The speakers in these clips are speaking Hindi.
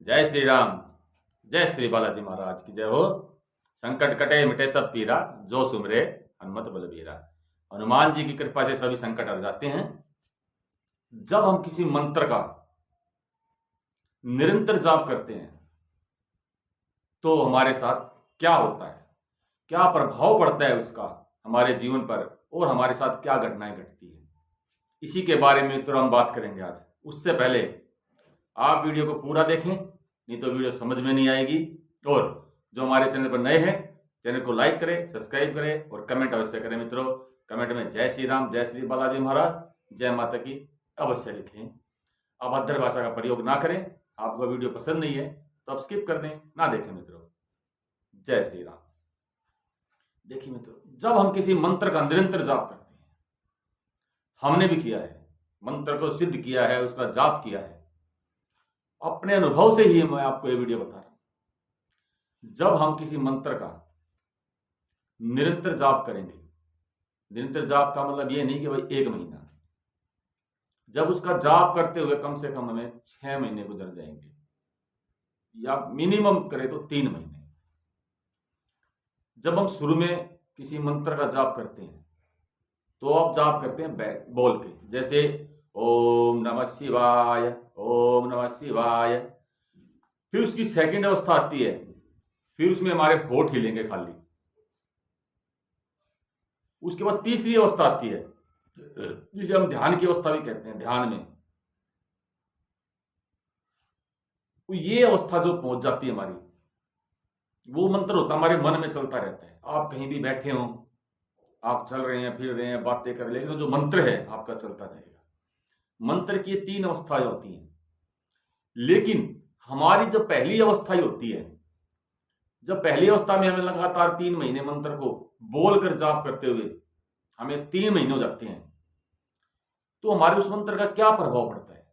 जय श्री राम। जय श्री बालाजी महाराज की जय हो। संकट कटे मिटे सब पीरा, जो सुमरे हनुमत बलबीरा। हनुमान जी की कृपा से सभी संकट हट जाते हैं। जब हम किसी मंत्र का निरंतर जाप करते हैं तो हमारे साथ क्या होता है, क्या प्रभाव पड़ता है उसका हमारे जीवन पर, और हमारे साथ क्या घटनाएं घटती है, इसी के बारे में तो हम बात करेंगे आज। उससे पहले आप वीडियो को पूरा देखें, नहीं तो वीडियो समझ में नहीं आएगी। और जो हमारे चैनल पर नए हैं, चैनल को लाइक करें, सब्सक्राइब करें और कमेंट अवश्य करें। मित्रों, कमेंट में जय श्री राम, जय श्री बालाजी महाराज, जय माता की अवश्य लिखें। अभद्र भाषा का प्रयोग ना करें। आपको वीडियो पसंद नहीं है तो आप स्किप कर दें, ना देखें। मित्रों, जय श्री राम। देखिए मित्रों, जब हम किसी मंत्र का निरंतर जाप करते हैं, हमने भी किया है, मंत्र को सिद्ध किया है, उसका जाप किया है, अपने अनुभव से ही मैं आपको ये वीडियो बता रहा हूं। जब हम किसी मंत्र का निरंतर जाप करेंगे, निरंतर जाप का मतलब ये नहीं कि भाई 1 महीना, जब उसका जाप करते हुए कम से कम हमें 6 महीने गुजर जाएंगे, या मिनिमम करें तो 3 महीने। जब हम शुरू में किसी मंत्र का जाप करते हैं तो आप जाप करते हैं बोल के, जैसे ओम नमः शिवाय, ओम नमः शिवाय। फिर उसकी सेकंड अवस्था आती है, फिर उसमें हमारे होठ हिलेंगे खाली। उसके बाद तीसरी अवस्था आती है, जिसे हम ध्यान की अवस्था भी कहते हैं। ध्यान में तो ये अवस्था जो पहुंच जाती है हमारी, वो मंत्र होता हमारे मन में चलता रहता है। आप कहीं भी बैठे हो, आप चल रहे हैं, फिर रहे हैं, बातें कर रहे हैं, लेकिन जो मंत्र है आपका चलता जाएगा। मंत्र की 3 अवस्थाएं होती हैं, लेकिन हमारी जो पहली अवस्था ही होती है, जब पहली अवस्था में हमें लगातार 3 महीने मंत्र को बोलकर जाप करते हुए हमें 3 महीने हो जाते हैं, तो हमारे उस मंत्र का क्या प्रभाव पड़ता है।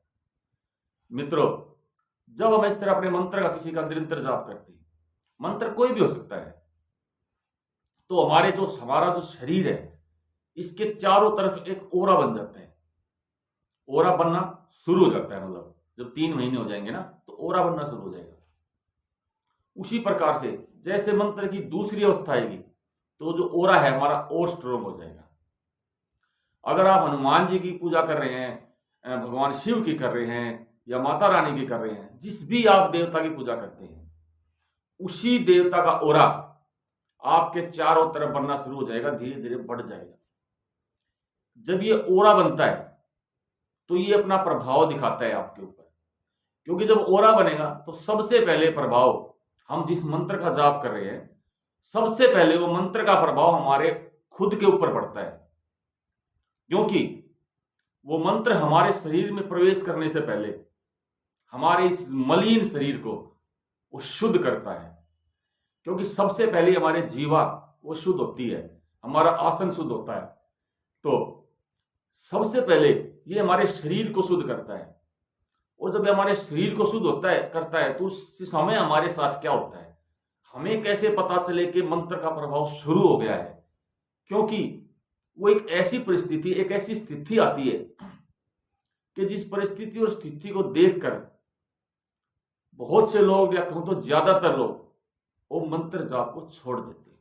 मित्रों, जब हम इस तरह अपने मंत्र का किसी का निरंतर जाप करते हैं, मंत्र कोई भी हो सकता है, तो हमारा जो शरीर है, इसके चारों तरफ एक ओरा बन जाता है। ओरा बनना शुरू हो जाता है, मतलब जब 3 महीने हो जाएंगे ना, तो ओरा बनना शुरू हो जाएगा। उसी प्रकार से जैसे मंत्र की दूसरी अवस्था आएगी तो जो ओरा है हमारा और स्ट्रोंग हो जाएगा। अगर आप हनुमान जी की पूजा कर रहे हैं, भगवान शिव की कर रहे हैं, या माता रानी की कर रहे हैं, जिस भी आप देवता की पूजा करते हैं, उसी देवता का ओरा आपके चारों तरफ बनना शुरू हो जाएगा, धीरे धीरे बढ़ जाएगा। जब ये ओरा बनता है तो ये अपना प्रभाव दिखाता है आपके ऊपर, क्योंकि जब ओरा बनेगा तो सबसे पहले प्रभाव, हम जिस मंत्र का जाप कर रहे हैं, सबसे पहले वो मंत्र का प्रभाव हमारे खुद के ऊपर पड़ता है, क्योंकि वो मंत्र हमारे शरीर में प्रवेश करने से पहले हमारे इस मलिन शरीर को वो शुद्ध करता है। क्योंकि सबसे पहले हमारे जीवा वो शुद्ध होती है, हमारा आसन शुद्ध होता है, तो सबसे पहले ये हमारे शरीर को शुद्ध करता है। और जब हमारे शरीर को शुद्ध करता है तो उस समय हमारे साथ क्या होता है, हमें कैसे पता चले कि मंत्र का प्रभाव शुरू हो गया है। क्योंकि वो एक ऐसी परिस्थिति, एक ऐसी स्थिति आती है कि जिस परिस्थिति और स्थिति को देखकर बहुत से लोग, या कहूं तो ज्यादातर लोग, वो मंत्र जाप को छोड़ देते हैं।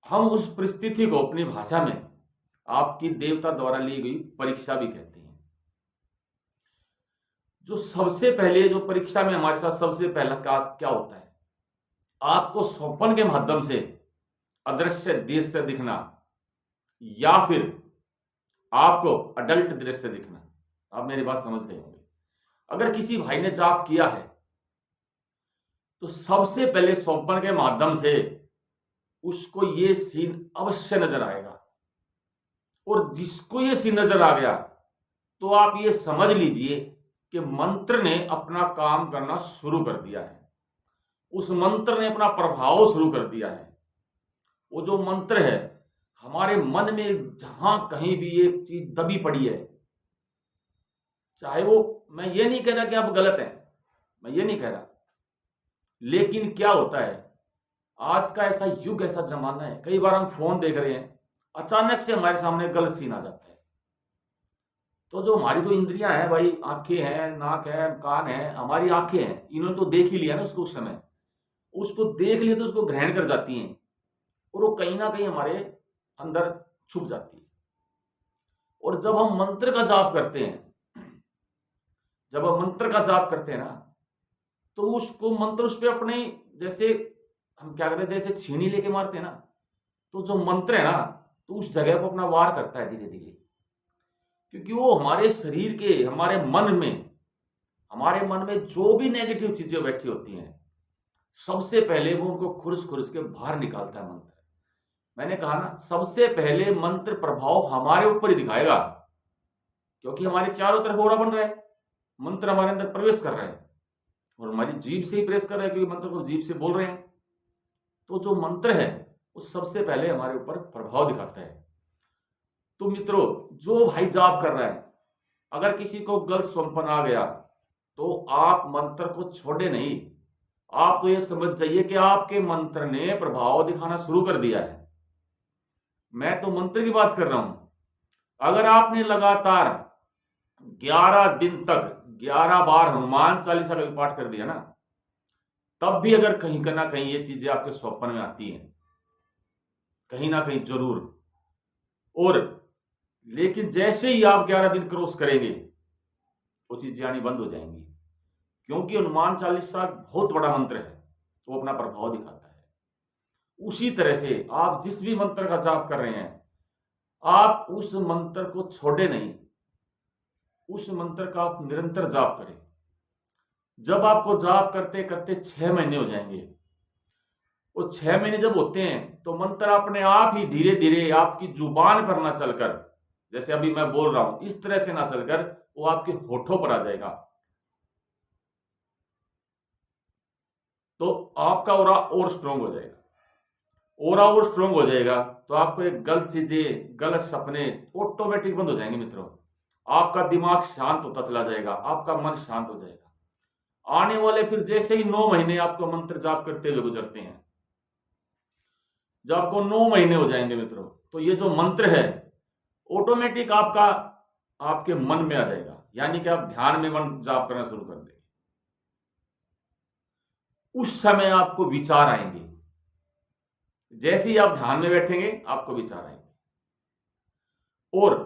हम उस परिस्थिति को अपनी भाषा में आपकी देवता द्वारा ली गई परीक्षा भी कहते हैं। जो सबसे पहले जो परीक्षा में हमारे साथ सबसे पहला क्या होता है, आपको स्वप्न के माध्यम से अदृश्य दृश्य दिखना, या फिर आपको अडल्ट दृश्य दिखना। आप मेरी बात समझ गए होंगे। अगर किसी भाई ने जाप किया है तो सबसे पहले स्वप्न के माध्यम से उसको ये सीन अवश्य नजर आएगा, और जिसको ये सीन नजर आ गया तो आप ये समझ लीजिए कि मंत्र ने अपना काम करना शुरू कर दिया है, उस मंत्र ने अपना प्रभाव शुरू कर दिया है। वो जो मंत्र है, हमारे मन में जहां कहीं भी एक चीज दबी पड़ी है, चाहे वो, मैं ये नहीं कह रहा कि आप गलत हैं, मैं ये नहीं कह रहा, लेकिन क्या होता है, आज का ऐसा युग, ऐसा जमाना है, कई बार हम फोन देख रहे हैं, अचानक से हमारे सामने गलत सीन आ जाता है, तो जो हमारी जो इंद्रियां हैं भाई, आंखें हैं, नाक है, कान है, हमारी आंखें हैं, इन्होंने तो देख ही लिया ना उसको, उस समय उसको देख लिया तो उसको ग्रहण कर जाती हैं और वो कहीं ना कहीं हमारे अंदर छुप जाती है। और जब हम मंत्र का जाप करते हैं, जब हम मंत्र का जाप करते हैं ना, तो उसको मंत्र उस पर अपने, जैसे हम क्या करते हैं, जैसे छीनी लेके मारते हैं ना, तो जो मंत्र है ना, तो उस जगह को अपना वार करता है धीरे धीरे, क्योंकि वो हमारे शरीर के, हमारे मन में जो भी नेगेटिव चीजें बैठी होती हैं, सबसे पहले वो उनको खुरस खुरस के बाहर निकालता है मंत्र। मैंने कहा ना, सबसे पहले मंत्र प्रभाव हमारे ऊपर ही दिखाएगा, क्योंकि हमारे चारों तरफ ओरा बन रहा है, मंत्र हमारे अंदर प्रवेश कर रहा है और हमारी जीभ से ही प्रेस कर रहा है, क्योंकि मंत्र को जीभ से बोल रहे हैं। तो जो मंत्र है वो सबसे पहले हमारे ऊपर प्रभाव दिखाता है। तो मित्रों, जो भाई जाप कर रहा है, अगर किसी को गलत स्वप्न आ गया तो आप मंत्र को छोड़े नहीं। आप तो ये समझ जाइए कि आपके मंत्र ने प्रभाव दिखाना शुरू कर दिया है। मैं तो मंत्र की बात कर रहा हूं। अगर आपने लगातार 11 दिन तक 11 बार हनुमान चालीसा का पाठ कर दिया ना, तब भी अगर कहीं ना कहीं ये चीजें आपके स्वप्न में आती हैं, कहीं ना कहीं जरूर, और लेकिन जैसे ही आप 11 दिन क्रॉस करेंगे, वो चीजें आनी बंद हो जाएंगी, क्योंकि हनुमान चालीसा बहुत बड़ा मंत्र है, वो अपना प्रभाव दिखाता है। उसी तरह से आप जिस भी मंत्र का जाप कर रहे हैं, आप उस मंत्र को छोड़े नहीं, उस मंत्र का आप निरंतर जाप करें। जब आपको जाप करते करते 6 महीने हो जाएंगे, वो 6 महीने जब होते हैं, तो मंत्र अपने आप ही धीरे धीरे आपकी जुबान पर ना चलकर, जैसे अभी मैं बोल रहा हूं इस तरह से ना चलकर, वो आपके होठों पर आ जाएगा। तो आपका ओरा और स्ट्रोंग हो जाएगा, ओरा और स्ट्रोंग हो जाएगा, तो आपको एक गलत चीजें, गलत सपने ऑटोमेटिक बंद हो जाएंगे मित्रों। आपका दिमाग शांत होता चला जाएगा, आपका मन शांत हो जाएगा। आने वाले फिर जैसे ही 9 महीने आपको मंत्र जाप करते हुए गुजरते हैं, जब आपको 9 महीने हो जाएंगे मित्रों, तो ये जो मंत्र है ऑटोमेटिक आपका आपके मन में आ जाएगा, यानी कि आप ध्यान में मन जाप करना शुरू कर देंगे। उस समय आपको विचार आएंगे, जैसे ही आप ध्यान में बैठेंगे आपको विचार आएंगे, और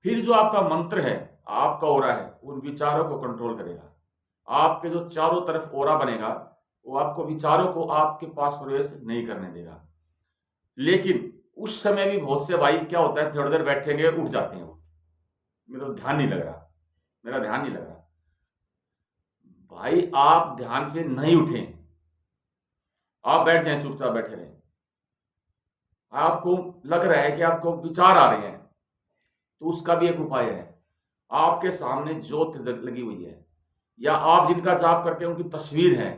फिर जो आपका मंत्र है, आपका ओरा है, उन विचारों को कंट्रोल करेगा। आपके जो चारों तरफ ओरा बनेगा, वो आपको विचारों को आपके पास प्रवेश नहीं करने देगा। लेकिन उस समय भी बहुत से भाई क्या होता है, थोड़ी देर बैठेंगे उठ जाते हैं, वो मेरा ध्यान नहीं लग रहा, मेरा ध्यान नहीं लग रहा। भाई आप ध्यान से नहीं उठें, आप बैठ जाएं, चुपचाप बैठे रहें। आपको लग रहा है कि आपको विचार आ रहे हैं, तो उसका भी एक उपाय है। आपके सामने ज्योत लगी हुई है, या आप जिनका जाप करके उनकी तस्वीर है,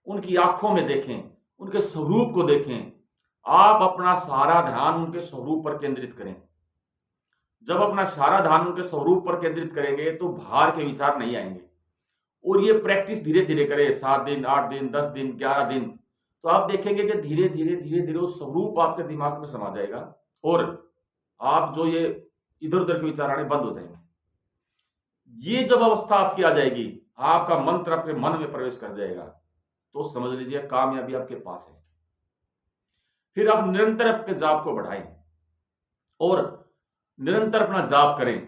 उनकी आंखों में देखें, उनके स्वरूप को देखें। आप अपना सारा ध्यान उनके स्वरूप पर केंद्रित करें। जब अपना सारा ध्यान उनके स्वरूप पर केंद्रित करेंगे, तो बाहर के विचार नहीं आएंगे। और ये प्रैक्टिस धीरे धीरे करें, 7 दिन, 8 दिन, 10 दिन, 11 दिन, तो आप देखेंगे कि धीरे धीरे धीरे धीरे वो स्वरूप आपके दिमाग में समा जाएगा, और आप जो ये इधर उधर के विचार आने बंद हो जाएंगे। ये जब अवस्था आपकी आ जाएगी, आपका मंत्र अपने मन में प्रवेश कर जाएगा, तो समझ लीजिए कामयाबी आपके पास है। फिर आप निरंतर अपने जाप को बढ़ाएं और निरंतर अपना जाप करें।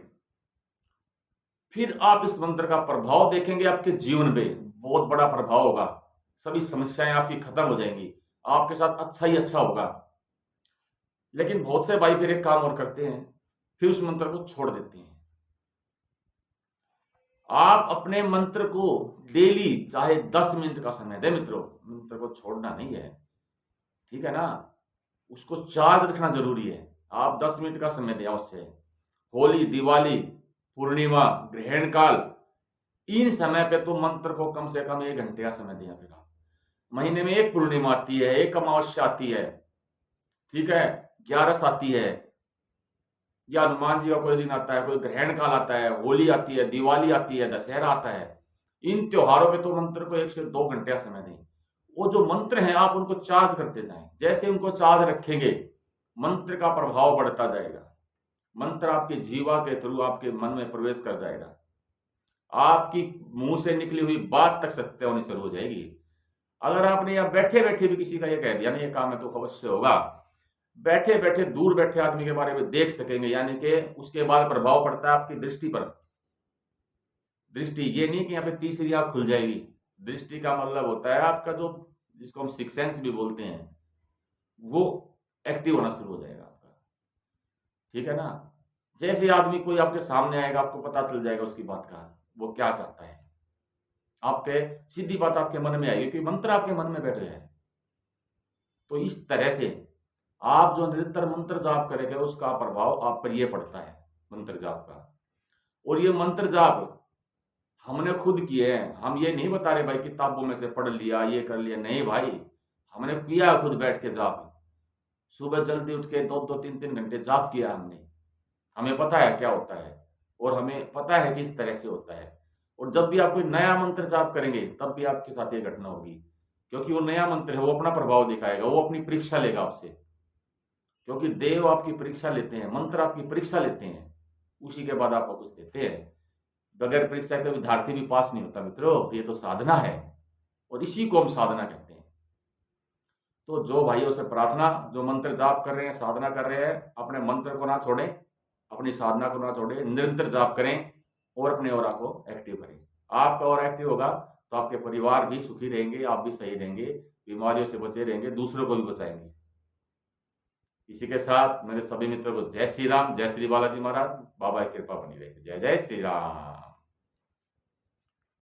फिर आप इस मंत्र का प्रभाव देखेंगे, आपके जीवन में बहुत बड़ा प्रभाव होगा। सभी समस्याएं आपकी खत्म हो जाएंगी, आपके साथ अच्छा ही अच्छा होगा। लेकिन बहुत से भाई फिर एक काम और करते हैं, फिर उस मंत्र को छोड़ देते हैं। आप अपने मंत्र को डेली चाहे 10 मिनट का समय दें मित्रों, मंत्र को छोड़ना नहीं है, ठीक है ना। उसको चार्ज रखना जरूरी है। आप 10 मिनट का समय दें अवश्य। होली, दिवाली, पूर्णिमा, ग्रहण काल, इन समय पे तो मंत्र को कम से कम 1 घंटे का समय दें। फिर आप महीने में एक पूर्णिमा आती है, एक अमावस्या आती है, ठीक है, 11 आती है, या हनुमान जी का कोई दिन आता है, कोई ग्रहण काल आता है, होली आती है, दिवाली आती है, दशहरा आता है। इन त्योहारों पे तो मंत्र को 1 से 2 घंटे का समय दें। वो जो मंत्र हैं आप उनको चार्ज करते जाएं। जैसे उनको चार्ज रखेंगे, मंत्र का प्रभाव बढ़ता जाएगा, मंत्र आपके जीवा के थ्रू आपके मन में प्रवेश कर जाएगा। आपकी मुंह से निकली हुई बात तक सत्य होनी शुरू हो जाएगी। अगर आपने यहाँ बैठे बैठे भी किसी का ये कह दिया ना ये काम है तो अवश्य होगा, बैठे बैठे दूर बैठे आदमी के बारे में देख सकेंगे, यानी कि उसके बाद प्रभाव पड़ता है आपकी दृष्टि पर। दृष्टि ये नहीं कि यहाँ पे तीसरी आंख खुल जाएगी। दृष्टि का मतलब होता है आपका जो, जिसको हम सिक्स सेंस भी बोलते हैं, वो एक्टिव होना शुरू हो जाएगा आपका। ठीक है ना। जैसे आदमी कोई आपके सामने आएगा आपको पता चल जाएगा उसकी बात का वो क्या चाहता है। आपके सीधी बात आपके मन में आएगी क्योंकि मंत्र आपके मन में बैठ गया है। तो इस तरह से आप जो निरंतर मंत्र जाप करेंगे उसका प्रभाव आप पर ये पड़ता है मंत्र जाप का। और ये मंत्र जाप हमने खुद किए हैं, हम ये नहीं बता रहे भाई किताबों में से पढ़ लिया ये कर लिया, नहीं भाई, हमने किया खुद बैठ के जाप। सुबह जल्दी उठ के 2-2 3-3 घंटे जाप किया हमने, हमें पता है क्या होता है और हमें पता है कि इस तरह से होता है। और जब भी आप कोई नया मंत्र जाप करेंगे तब भी आपके साथ ये घटना होगी, क्योंकि वो नया मंत्र है, वो अपना प्रभाव दिखाएगा, वो अपनी परीक्षा लेगा आपसे। क्योंकि देव आपकी परीक्षा लेते हैं, मंत्र आपकी परीक्षा लेते हैं, उसी के बाद आपको कुछ देते हैं। बगैर परीक्षा के विद्यार्थी भी पास नहीं होता मित्रों, ये तो साधना है और इसी को हम साधना कहते हैं। तो जो भाइयों से प्रार्थना, जो मंत्र जाप कर रहे हैं, साधना कर रहे हैं, अपने मंत्र को ना छोड़ें, अपनी साधना को ना छोड़ें, निरंतर जाप करें और अपने ऑरा को एक्टिव करें। आपका ऑरा एक्टिव होगा तो आपके परिवार भी सुखी रहेंगे, आप भी सही रहेंगे, बीमारियों से बचे रहेंगे, दूसरों को भी बचाएंगे। इसी के साथ मेरे सभी मित्रों को जय श्री राम, जय श्री बालाजी महाराज, बाबा की कृपा बनी रहेगी। जय जय श्री राम।